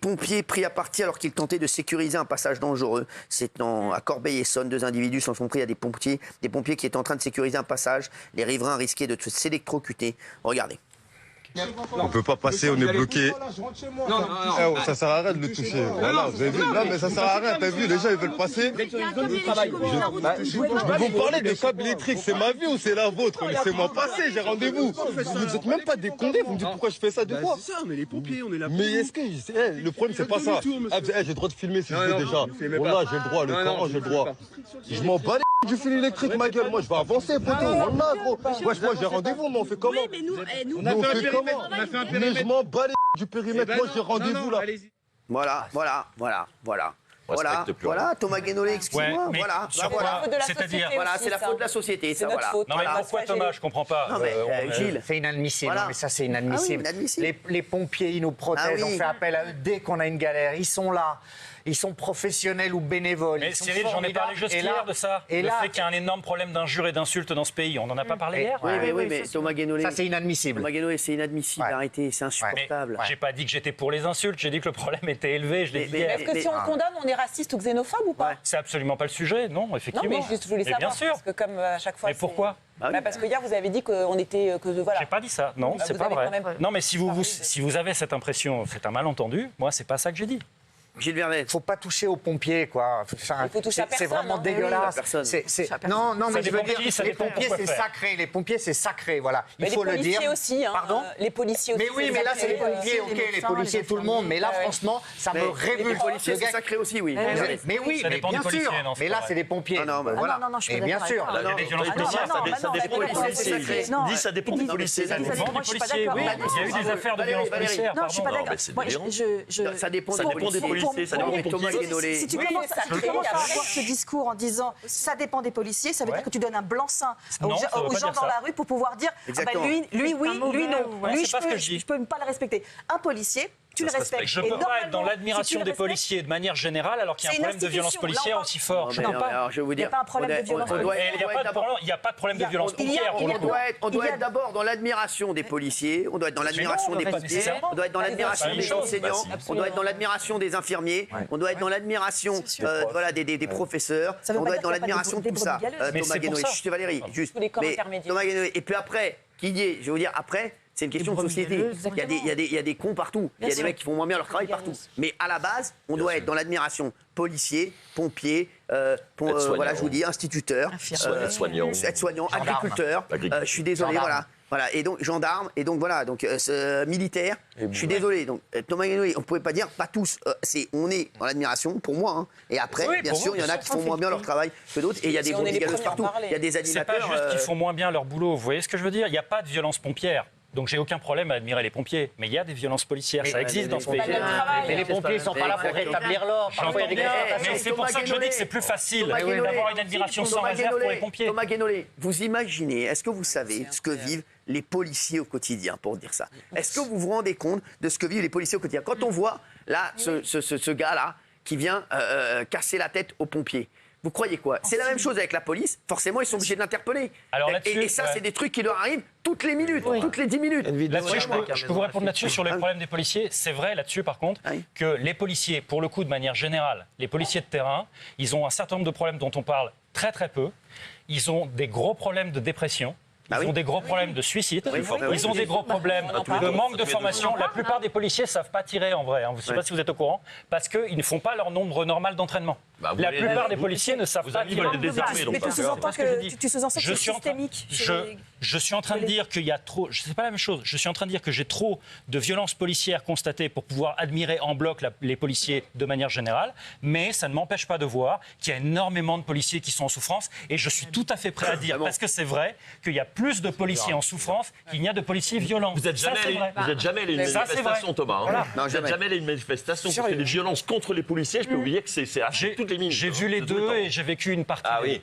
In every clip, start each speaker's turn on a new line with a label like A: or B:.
A: Pompiers pris à partie alors qu'ils tentaient de sécuriser un passage dangereux. C'est à Corbeil-Essonnes, 2 individus s'en sont pris à des pompiers qui étaient en train de sécuriser un passage. Les riverains risquaient de s'électrocuter. Regardez.
B: On peut pas passer, on est bloqué.
C: Non.
B: Ça sert à rien de le toucher. Voilà, vous avez vu. Non, mais ça sert à rien, t'as vu, les gens ils veulent passer. Vous parlez de câbles électriques, c'est ma vie ou c'est la vôtre? Laissez-moi passer, j'ai rendez-vous. Vous êtes même pas déconnés, vous me dites pourquoi je fais ça de quoi?
C: C'est ça, on est les pompiers, on est là.
B: Mais est-ce que. Le problème, c'est pas ça. J'ai le droit de filmer si je veux déjà. Voilà, j'ai le droit, le Coran, j'ai le droit. Je m'en bats les du fil électrique, ma gueule. Moi, je vais avancer, poteau. On a, gros. Moi, j'ai rendez-vous, mais on fait comment?
D: Oui, mais nous,
B: on a fait un périmètre. Mais je m'en bats les du périmètre. Moi, j'ai rendez-vous là.
A: Voilà. Voilà, Thomas Guénolé, excusez-moi.
E: Ouais,
A: voilà.
E: C'est-à-dire,
A: voilà, c'est la faute de la société, ça, voilà.
E: Non, mais pourquoi Thomas, je comprends pas.
A: Non, mais Gilles.
F: C'est inadmissible,
A: Voilà.
F: mais ça c'est inadmissible.
A: Ah oui, inadmissible.
F: Les pompiers, ils nous protègent,
A: Ah oui.
F: on fait appel à eux dès qu'on a une galère. Ils sont là, ils sont professionnels ou bénévoles.
E: Mais Cyril, j'en ai parlé juste hier de ça.
F: Et
E: le
F: là,
E: fait qu'il y a un énorme problème d'injures et d'insultes dans ce pays. On n'en a pas parlé hier.
A: Oui, mais Thomas Guénolé.
F: ça c'est inadmissible.
A: Thomas Guénolé, c'est inadmissible,
F: Ouais.
A: arrêtez, c'est insupportable.
E: J'ai pas dit que j'étais pour les insultes, j'ai dit que le problème était élevé, je l'ai dit hier.
D: Est-ce que si on condamne, on est raciste ou xénophobe ou pas?
E: C'est absolument pas le sujet, non,
D: Non,
E: effectivement.
D: mais juste, je voulais
E: Mais
D: savoir.
E: bien sûr.
D: Parce que comme à chaque fois.
E: Mais pourquoi
D: Parce que hier, vous avez dit qu'on était. Voilà.
E: J'ai pas dit ça, non,
D: Bah,
E: c'est
D: vous
E: pas
D: avez
E: vrai.
D: quand même
E: Non, mais si
D: parlé
E: vous avez cette impression, c'est un malentendu, moi, c'est pas ça que j'ai dit.
A: Gilles Vernet.
F: Faut pas toucher aux pompiers, quoi. Enfin,
D: Il faut toucher à
F: c'est
D: personne,
F: vraiment
D: hein.
F: dégueulasse.
A: Personne.
F: Non, mais je veux
E: dépend
F: dire,
E: de qui, ça
F: les
E: dépend
F: pompiers,
E: pourquoi
F: c'est
E: faire.
F: sacré. Les pompiers, c'est sacré, voilà. Il
D: Mais
F: faut
D: les
F: le dire.
D: policiers aussi. Hein,
F: Pardon
D: les policiers aussi.
F: Mais oui, mais là, c'est les
D: sacré,
F: pompiers, ok, les policiers, tout le monde. Mais là,
D: Ouais.
F: franchement, ça me révulse.
A: Les policiers,
F: Le
A: c'est
F: gars-
A: sacré aussi, oui.
F: Mais oui,
E: Ça
F: mais
E: dépend
F: bien
E: des policiers,
F: sûr.
E: non, c'est
F: Mais
E: pas
F: là,
E: vrai.
F: c'est les pompiers.
A: Non, non, mais
F: Voilà.
D: non, je suis
F: Et
D: pas
F: bien
D: d'accord
F: sûr.
D: avec
E: Il y a des violences
D: Ah, non,
E: policières,
D: non, non,
E: ça
D: non,
E: dépend
D: mais
E: des
D: non,
E: policiers.
D: c'est- non,
E: Il dit ça dépend des policiers.
D: Ça
E: Ça
D: dépend
E: dépend
D: moi,
E: des
D: je suis pas
E: policiers,
D: d'accord.
E: oui.
D: Non,
E: Il y a eu des affaires de violences policières.
D: Non, je suis pas
E: pardon.
D: d'accord. Moi,
A: Ça dépend des
D: policiers.
A: policiers, ça dépend des
D: Thomas
A: Guénolé.
G: Si tu
D: Oui,
G: commences,
D: ça
G: si tu
D: crée,
G: commences à
D: après.
G: avoir ce discours en disant ça dépend des policiers, ça veut
E: Ouais.
G: dire que tu donnes un blanc-seing
E: Non,
G: aux
E: ça veut
G: gens
E: pas dire
G: dans
E: ça.
G: la rue pour pouvoir dire
A: Exactement.
G: lui oui, lui non.
E: Ouais,
G: Lui
E: c'est pas ce que je dis.
G: je peux pas le respecter. Un policier, tu le respectes.
E: Je
G: Et
E: peux pas être dans
G: normalement,
E: l'admiration
G: si tu le
E: des
G: respectes,
E: policiers de manière générale alors qu'il y a un
G: C'est une
E: problème de violence
G: institution. Là,
E: policière
G: on
E: aussi fort. Je
A: Non,
E: n'en
A: mais
E: pas.
A: alors, je vais vous dire.
G: Il y a pas un problème de violence
A: on doit
E: Et il n'y a pas de problème de violence policière pour le coup.
A: On doit être d'abord dans l'admiration des policiers, on doit être dans l'admiration
E: non,
A: des
E: pas
A: pompiers,
E: nécessairement.
A: on doit être dans l'admiration
E: Pas la
A: des
E: même chose.
A: enseignants, on doit être dans l'admiration des infirmiers, on doit être dans l'admiration voilà, des professeurs,
G: Ça veut
A: on
G: pas
A: doit
G: dire
A: être dans
G: qu'il y a pas
A: l'admiration de
G: des
A: tout ça.
G: brebis galeuses.
E: Mais
A: Thomas
E: c'est pour
A: Guénolé,
E: ça.
A: juste Valérie, juste.
D: Tous les corps
A: Mais
D: intermédiaires.
A: Thomas Guénolé, et puis après, qui dit, je vais vous dire, après, c'est une question de société. Il y a des cons partout. Il y a des mecs qui font moins bien leur travail partout. Mais à la base, on doit être dans l'admiration policiers, pompiers, voilà, je vous dis, instituteurs, aides-soignants, agriculteurs. Je suis désolé,
F: Gendarmes.
A: voilà. Et donc gendarmes, et donc voilà, donc militaires. Je suis désolé. Donc Thomas Guénolé, on ne pouvait pas dire pas tous. On est dans l'admiration pour moi. Hein. Et après,
E: Oui,
A: bien
E: pour
A: sûr,
E: vous,
A: il y en a qui font moins bien leur travail que d'autres. Et il y a des
D: Si on est
A: brebis
D: les
A: galeuses
D: premiers à en
A: partout.
D: parler.
A: Il y a des
E: C'est pas
A: animateurs.
E: juste qu'ils font moins bien leur boulot. Vous voyez ce que je veux dire? Il n'y a pas de violence pompière. Donc j'ai aucun problème à admirer les pompiers. Mais il y a des violences policières. Ça existe dans ce pays.
F: Mais les pompiers, ils sont pas là pour rétablir l'ordre. Parfois, il y a des
E: J'entends bien,
F: confrontations.
E: mais c'est pour ça que je dis que c'est plus facile
A: Thomas Guénolé,
E: d'avoir une admiration sans réserve pour les pompiers.
A: Thomas Guénolé, vous imaginez, est-ce que vous savez ce que vivent les policiers au quotidien, pour dire ça? Est-ce que vous vous rendez compte de ce que vivent les policiers au quotidien? Quand on voit, là, ce gars-là qui vient casser la tête aux pompiers, vous croyez quoi? C'est la même chose avec la police. Forcément, ils sont obligés de l'interpeller.
E: Alors là-dessus,
A: Et ça,
E: ouais.
A: c'est des trucs qui leur arrivent toutes les minutes, toutes les 10 minutes.
E: Là-dessus, je peux vous répondre là-dessus sur les problèmes des policiers. C'est vrai là-dessus, par contre,
A: Oui.
E: que les policiers, pour le coup, de manière générale, les policiers de terrain, ils ont un certain nombre de problèmes dont on parle très très peu. Ils ont des gros problèmes de dépression. Ils ont des gros problèmes de suicide. Ils ont des gros problèmes de manque de formation. La plupart des policiers ne savent pas tirer en vrai. Je ne sais pas si vous êtes au courant. Parce qu'ils ne font pas leur nombre normal d'entraînement. La plupart des policiers ne savent pas tirer.
G: Mais tu sous-entends que tu sous-entends que c'est systémique.
E: Je suis en train de dire qu'il y a trop. C'est pas la même chose. Je suis en train de dire que j'ai trop de violences policières constatées pour pouvoir admirer en bloc les policiers de manière générale. Mais ça ne m'empêche pas de voir qu'il y a énormément de policiers qui sont en souffrance. Et je suis tout à fait prêt à dire, parce que c'est vrai, qu'il y a plus de policiers en souffrance qu'il n'y a de policiers violents.
H: Vous n'êtes jamais allé à une
E: Ça, c'est vrai.
H: manifestation, Thomas.
E: Voilà.
A: Non,
H: Vous n'êtes jamais allé à une manifestation parce que les violences contre les policiers, je peux vous dire que c'est à toutes les minutes.
E: J'ai vu les
H: C'est tout le
E: deux
H: temps.
E: et j'ai vécu une partie.
H: Ah oui.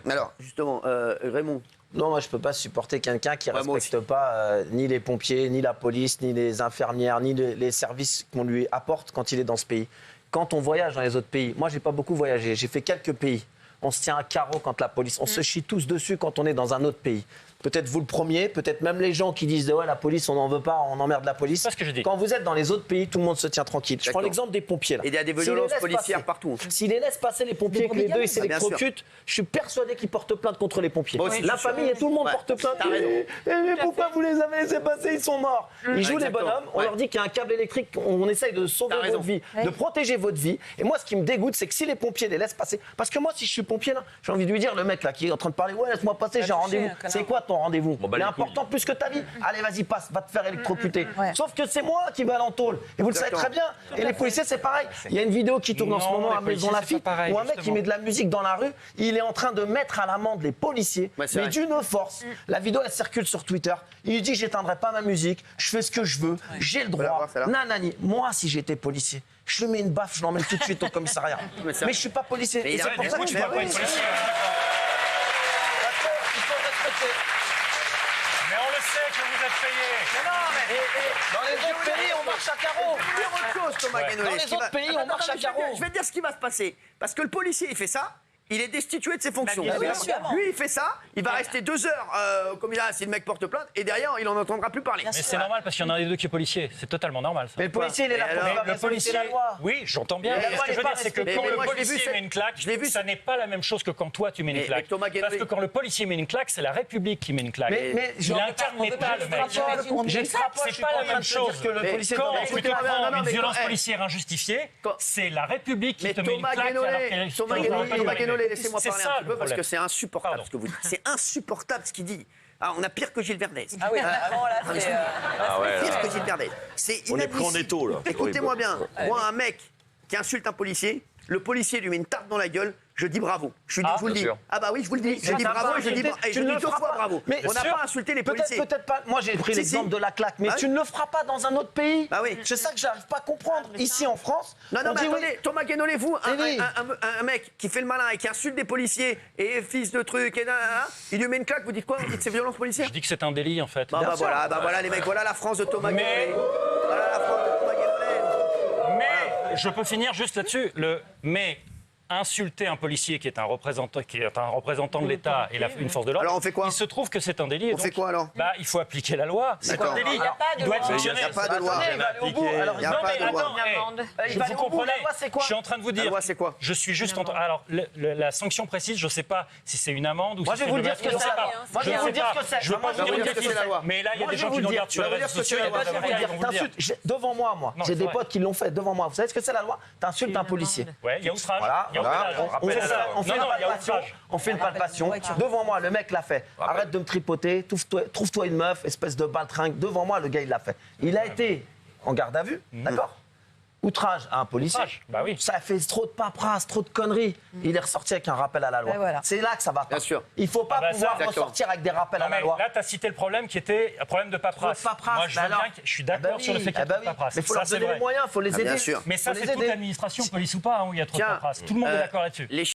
A: Alors, justement, Raymond,
I: Non, moi je peux pas supporter quelqu'un qui
A: Ouais, moi
I: respecte pas ni les pompiers, ni la police, ni les infirmières, ni les services qu'on lui apporte quand il est dans ce pays. Quand on voyage dans les autres pays, moi j'ai pas beaucoup voyagé, j'ai fait quelques pays. On se tient à carreau quand la police, on se chie tous dessus quand on est dans un autre pays. peut-être vous le premier, peut-être même les gens qui disent ouais la police on n'en veut pas, on emmerde la police.
E: C'est ce que je dis.
I: Quand vous êtes dans les autres pays, tout le monde se tient tranquille. Je prends l'exemple des pompiers là.
A: Et il y a des violences policières partout.
I: S'ils les laissent passer les pompiers, que les deux ils s'électrocutent, je suis persuadé qu'ils portent plainte contre les pompiers. La famille et tout le monde porte plainte. Mais pourquoi vous les avez laissés passer? Ils sont morts. Ils jouent les bonhommes. On leur dit qu'il y a un câble électrique. On essaye de sauver votre vie, de protéger votre vie. Et moi, ce qui me dégoûte, c'est que si les pompiers les laissent passer, parce que moi, si je suis pompier là, j'ai envie de lui dire, le mec là qui est en train de parler, ouais, laisse-moi passer, j'ai un rendez-vous. C'est quoi ton rendez-vous? Il est important plus que ta vie. Allez, vas-y, passe, va te faire électrocuter. Sauf que c'est moi qui vais à l'entôle. Et vous le savez très bien. Et les policiers, c'est pareil. Il y a une vidéo qui tourne en ce moment à Maison Lafitte où un mec qui met de la musique dans la rue, il est en train de mettre à l'amende les policiers, mais d'une force. La vidéo, elle circule sur Twitter. Il lui dit, j'éteindrai pas ma musique, je fais ce que je veux, j'ai le droit. Nanani. Moi, si j'étais policier, je lui mets une baffe, je l'emmène tout de suite au commissariat. Mais je suis pas policier. Et c'est pour ça que je suis pas policier.
E: Mais on le sait que vous êtes payé.
I: Dans les autres pays, on marche à carreau.
A: Je vais dire autre chose, Thomas Guénolé.
I: Dans les autres pays, on marche à carreau.
A: Je vais te dire ce qui va se passer. Parce que le policier, il fait ça. Il est destitué de ses fonctions.
D: Bah, bien sûr.
A: Lui, il fait ça, il va rester 2 heures comme il a, si le mec porte plainte, et derrière, il n'en entendra plus parler.
E: Mais c'est normal parce qu'il y en a un des deux qui est policier. C'est totalement normal. Ça.
I: Mais le policier, il est là pour faire respecter la loi.
E: Oui, j'entends bien.
I: Mais
E: Ce que je veux dire, c'est que
A: Mais
E: quand le
A: moi, je l'ai vu,
E: policier met une claque,
A: je l'ai vu,
E: ça n'est pas la même chose que quand toi tu mets une
A: Mais
E: claque.
A: Thomas Guénolé-
E: Parce que quand le policier met une claque, c'est la République qui met une claque.
I: Mais
E: il incarne l'État, le mec. C'est pas la même chose.
I: que le policier
E: Quand
I: doit
E: tu te
A: écoutez,
E: prends
A: non,
E: une
A: mais
E: violence
A: quand-
E: policière injustifiée,
A: Quand-
E: c'est la République qui
A: Mais
E: te met une
A: Thomas
E: claque alors
A: Guénolé,
E: qu'elle
A: Thomas Guénolé, laissez-moi
E: C'est
A: parler
E: ça,
A: un petit
E: le
A: peu parce que
E: problème.
A: c'est insupportable
E: Pardon.
A: ce que vous dites. C'est insupportable ce qu'il dit. Ah, on a pire que Gilles Verdez.
D: Ah oui, vraiment là, c'est.
A: Pire que Gilles Verdez. C'est
H: On est pris en
A: inadmissible.
H: étau, là.
A: Écoutez-moi bien. Moi, un mec qui insulte un policier, le policier lui met une tarte dans la gueule, je dis bravo. Je vous le dis. Ah bah oui, je vous le dis. Je dis bravo et je dis deux fois bravo.
I: Mais
A: On n'a pas insulté les policiers.
I: Peut-être pas. Moi, j'ai pris l'exemple de la claque, mais tu ne le feras pas dans un autre pays.
A: Bah oui.
I: C'est ça que j'arrive pas à comprendre. Ici, en France,
A: Non,
I: on
A: mais
I: dit
A: attendez,
I: oui.
A: Thomas Guénolé, vous,
I: oui.
A: un mec qui fait le malin et qui insulte des policiers et fils de trucs, et il lui met une claque, vous dites quoi? Vous dites c'est violence policière?
E: Je dis que c'est un délit en fait.
A: Bah voilà les mecs, voilà la France de Thomas Guénolé. Voilà la France de Thomas Guénolé.
E: Mais je peux finir juste là-dessus. Mais insulter un policier qui est un représentant de l'État et une force de l'ordre.
A: Alors on fait quoi?
E: Il se trouve que c'est un délit.
A: On fait quoi alors?
E: Bah, il faut appliquer la loi. C'est un délit. Il doit être sanctionné.
A: Il n'y a pas de loi.
I: Il va aller au bout. Alors,
A: Il n'y a
E: Non,
A: pas
E: mais
A: de loi.
E: attends,
I: il va aller
E: vous
I: au bout.
E: comprenez.
I: La loi, c'est quoi?
E: Je suis en train de vous dire.
A: La loi, c'est quoi?
E: Je suis juste en train. Alors, la sanction précise, je ne sais pas si c'est une amende ou
I: Moi,
E: si
I: je vais
E: c'est
I: vous
E: une
I: dire ce que
E: je sais
I: c'est.
E: pas.
I: Moi, je vais vous dire ce que c'est.
E: Je veux pas
A: je vais
E: vous
A: vous
E: dire
A: dire ce que c'est la loi.
E: Mais là, il y a
I: Moi,
E: des
I: je
E: gens
I: vais
E: qui
I: vous
E: nous
I: dire.
E: regardent sur les
A: Je vais vous
E: réseaux
A: dire
E: sociaux.
A: ce que
E: Il y a
A: c'est la
E: des
A: loi.
E: avocats qui vont vous le dire.
I: T'insultes devant moi.
E: Non,
I: J'ai
E: c'est
I: des
E: vrai.
I: potes qui l'ont fait devant moi. Vous savez ce que c'est la loi? T'insultes un policier.
E: Ouais, il y a outrage.
I: Voilà,
E: Il y a outrage.
I: on fait ça, on fait
E: Non,
I: une
E: non, il y a
I: palpation.
E: outrage.
I: On fait une palpation. Devant moi, le mec l'a fait. Arrête de me tripoter, trouve-toi une meuf, espèce de baltringue. Devant moi, le gars, il l'a fait. Il a été en garde à vue, d'accord? Outrage à un policier.
E: Outrage, bah oui.
I: Ça fait trop de paperasse, trop de conneries. Il est ressorti avec un rappel à la loi.
G: Et voilà.
I: C'est là que ça va pas.
A: Bien sûr.
I: Il faut pas
E: Ah bah ça,
I: pouvoir
A: d'accord.
I: ressortir avec des rappels
E: Non,
I: à la
E: mais
I: loi.
E: là, tu as cité le problème qui était un problème de paperasse.
I: Trop de paperasse,
E: Moi, je,
I: mais
E: veux bien
I: alors-
E: que- je suis d'accord sur le fait qu'il y a trop de paperasse.
I: Mais il faut
E: Ça,
I: leur
E: c'est
I: donner
E: vrai.
I: les moyens, il faut les aider.
A: bien sûr.
E: Mais ça,
I: Faut
E: c'est
I: les
E: toute
I: aider.
E: l'administration, police ou pas, hein, où il y a trop de
A: Tiens,
E: paperasse. Tout le monde est d'accord là-dessus.
A: Les